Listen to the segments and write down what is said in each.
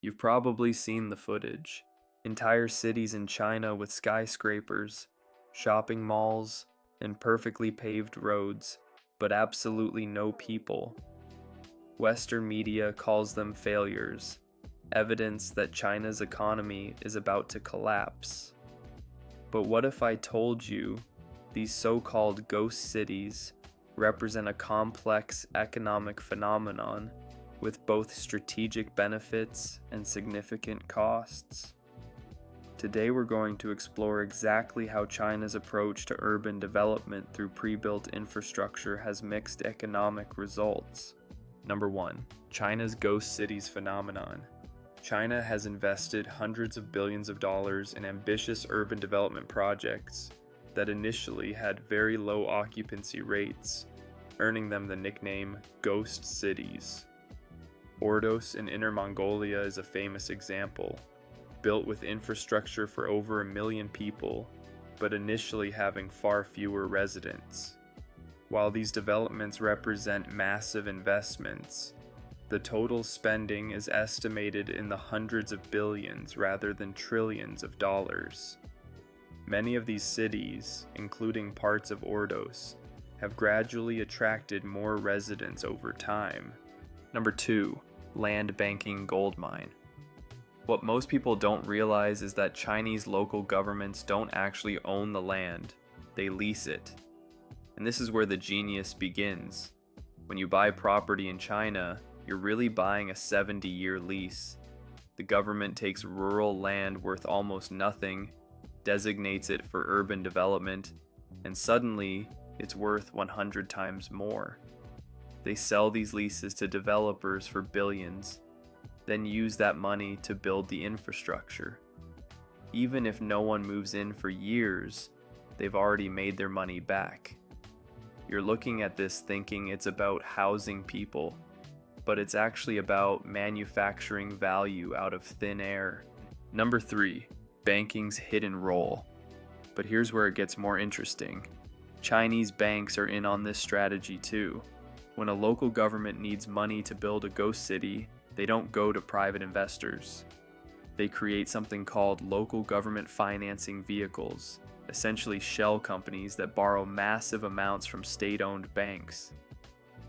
You've probably seen the footage. Entire cities in China with skyscrapers, shopping malls, and perfectly paved roads, but absolutely no people. Western media calls them failures, evidence that China's economy is about to collapse. But what if I told you these so-called ghost cities represent a complex economic phenomenon with both strategic benefits and significant costs? Today we're going to explore exactly how China's approach to urban development through pre-built infrastructure has mixed economic results. Number 1. China's ghost cities phenomenon. China has invested hundreds of billions of dollars in ambitious urban development projects that initially had very low occupancy rates, earning them the nickname ghost cities. Ordos in Inner Mongolia is a famous example, built with infrastructure for over 1 million people, but initially having far fewer residents. While these developments represent massive investments, the total spending is estimated in the hundreds of billions rather than trillions of dollars. Many of these cities, including parts of Ordos, have gradually attracted more residents over time. Number 2. Land banking goldmine. What most people don't realize is that Chinese local governments don't actually own the land, they lease it. And this is where the genius begins. When you buy property in China, you're really buying a 70-year lease. The government takes rural land worth almost nothing, designates it for urban development, and suddenly it's worth 100 times more. They sell these leases to developers for billions, then use that money to build the infrastructure. Even if no one moves in for years, they've already made their money back. You're looking at this thinking it's about housing people, but it's actually about manufacturing value out of thin air. Number 3, banking's hidden role. But here's where it gets more interesting. Chinese banks are in on this strategy too. When a local government needs money to build a ghost city, they don't go to private investors. They create something called local government financing vehicles, essentially shell companies that borrow massive amounts from state-owned banks.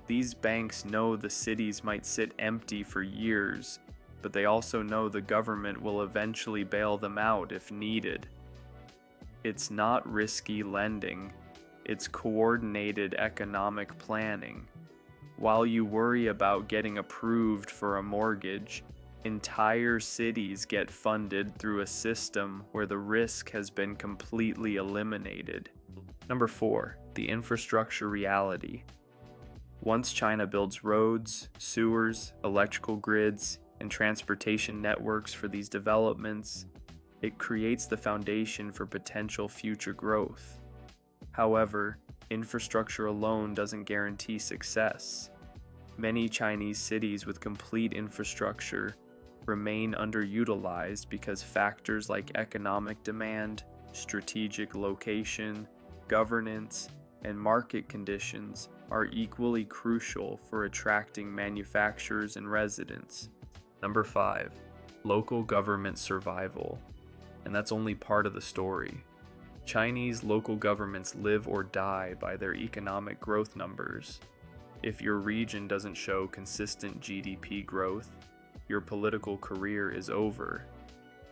These banks know the cities might sit empty for years, but they also know the government will eventually bail them out if needed. It's not risky lending, it's coordinated economic planning. While you worry about getting approved for a mortgage, entire cities get funded through a system where the risk has been completely eliminated. Number 4, the infrastructure reality. Once China builds roads, sewers, electrical grids, and transportation networks for these developments, it creates the foundation for potential future growth. However, infrastructure alone doesn't guarantee success. Many Chinese cities with complete infrastructure remain underutilized because factors like economic demand, strategic location, governance, and market conditions are equally crucial for attracting manufacturers and residents. Number 5, local government survival. And that's only part of the story. Chinese local governments live or die by their economic growth numbers. If your region doesn't show consistent GDP growth, your political career is over.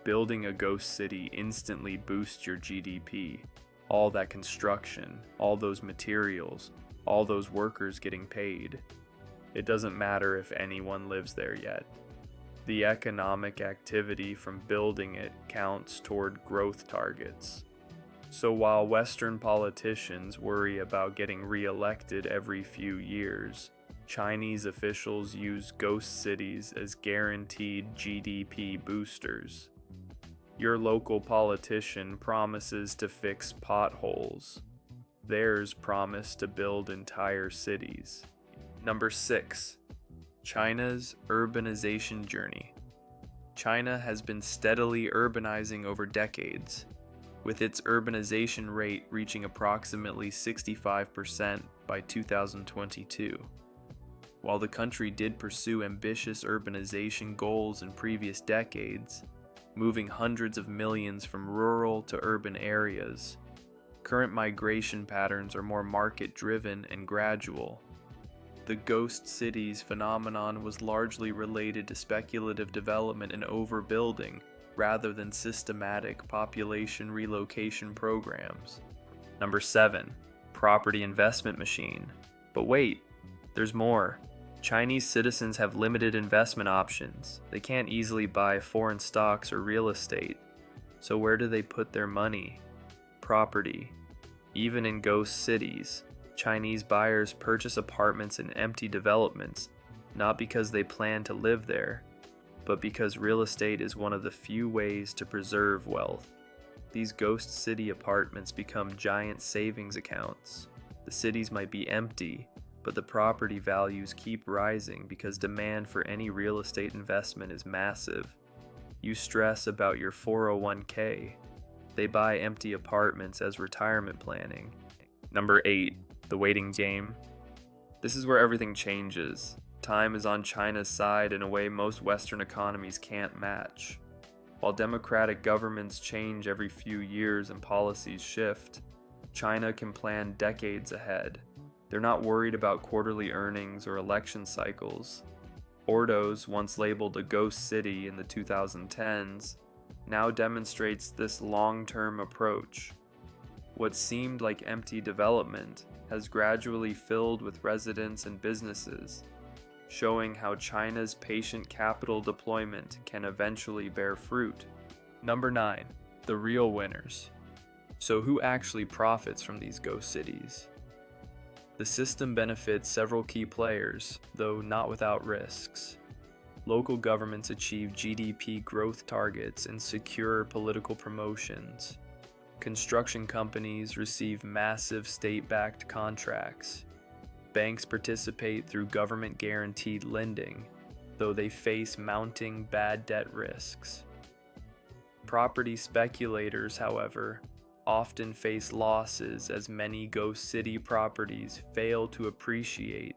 Building a ghost city instantly boosts your GDP. All that construction, all those materials, all those workers getting paid. It doesn't matter if anyone lives there yet. The economic activity from building it counts toward growth targets. So while Western politicians worry about getting re-elected every few years, Chinese officials use ghost cities as guaranteed GDP boosters. Your local politician promises to fix potholes. Theirs promise to build entire cities. Number 6, China's urbanization journey. China has been steadily urbanizing over decades, with its urbanization rate reaching approximately 65% by 2022. While the country did pursue ambitious urbanization goals in previous decades, moving hundreds of millions from rural to urban areas, current migration patterns are more market-driven and gradual. The ghost cities phenomenon was largely related to speculative development and overbuilding rather than systematic population relocation programs. Number 7. Property investment machine. But wait, there's more. Chinese citizens have limited investment options. They can't easily buy foreign stocks or real estate. So where do they put their money? Property. Even in ghost cities, Chinese buyers purchase apartments in empty developments, not because they plan to live there, but because real estate is one of the few ways to preserve wealth. These ghost city apartments become giant savings accounts. The cities might be empty, but the property values keep rising because demand for any real estate investment is massive. You stress about your 401k. They buy empty apartments as retirement planning. Number 8. The waiting game. This is where everything changes. Time is on China's side in a way most Western economies can't match. While democratic governments change every few years and policies shift, China can plan decades ahead. They're not worried about quarterly earnings or election cycles. Ordos, once labeled a ghost city in the 2010s, now demonstrates this long-term approach. What seemed like empty development has gradually filled with residents and businesses, showing how China's patient capital deployment can eventually bear fruit. Number 9. The real winners. So who actually profits from these ghost cities? The system benefits several key players, though not without risks. Local governments achieve GDP growth targets and secure political promotions. Construction companies receive massive state-backed contracts. Banks participate through government-guaranteed lending, though they face mounting bad debt risks. Property speculators, however, often face losses as many ghost city properties fail to appreciate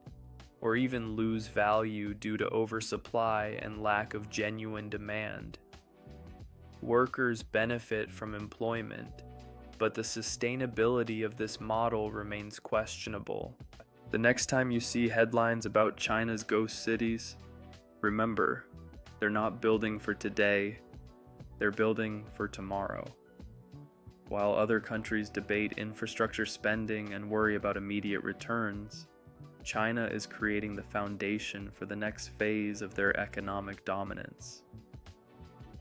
or even lose value due to oversupply and lack of genuine demand. Workers benefit from employment, but the sustainability of this model remains questionable. The next time you see headlines about China's ghost cities, remember, they're not building for today, they're building for tomorrow. While other countries debate infrastructure spending and worry about immediate returns, China is creating the foundation for the next phase of their economic dominance.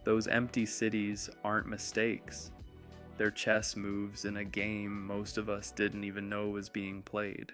Those empty cities aren't mistakes. They're chess moves in a game most of us didn't even know was being played.